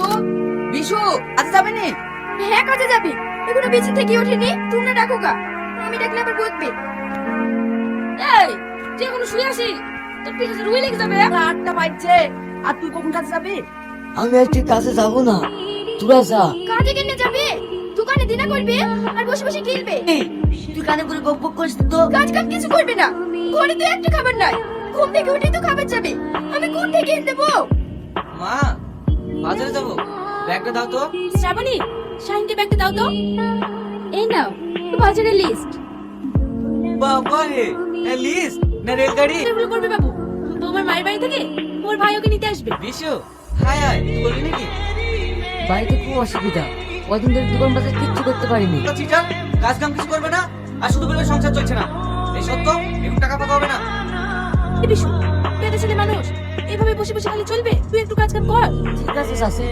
বিশু বিশু আচ্ছা যাবে নি? হ্যাঁ কাজে যাবি, এখনো বিছানা থেকে ওঠেনি, তোমরা ডাকো গা, আমি ডাকলে আবার বকবে। এই তুই এখনো শুয়ে আসি, তোর পিঠে রুই লেগে যাবে। 8টা বাজছে, আর তুই কখন কাছে যাবি? আমি আজকে কাছে যাব না, তোরা যা। কাজে কেন যাবে? দোকানে দিনা করবে আর বসে বসে খেলবে। এই, তুই কানে করে বক বক করিস তো। কাজ কাম কিছু করবে না, ঘরে তো একটা খাবার নাই, ঘুম থেকে উঠে তো খাবার যাবে, আমি কোন থেকে এনে দেবো? মা বাজারে যাবো, ব্যাগটা দাও তো। শ্রাবণী, শাহিনকে ব্যাগটা দাও তো। এই নাও বাজারের লিস্ট। বাবা রে, লিস্ট না রেলগাড়ি? এগুলো করবে বাবু, তোমার মায়ের বাড়ি থেকে ওর ভাই ওকে নিতে আসবে। বিশু হাই হাই, তুই বলবি নাকি? বাড়িতে খুব অসুবিধা, কদিন ধরে দোকান বাজার কিচ্ছু করতে পারিনি। চিটার, কাজ কাম কিছু করবে না, আর শুধু বলবে সংসার চলছে না। এই সত্য, একটু টাকা পাকা হবে না। বিশু, পেটে ছেলে মানুষ, এভাবে বসে বসে খালি চলবে? তুই একটু কাজ কাম কর। ঠিক আছে চাচি।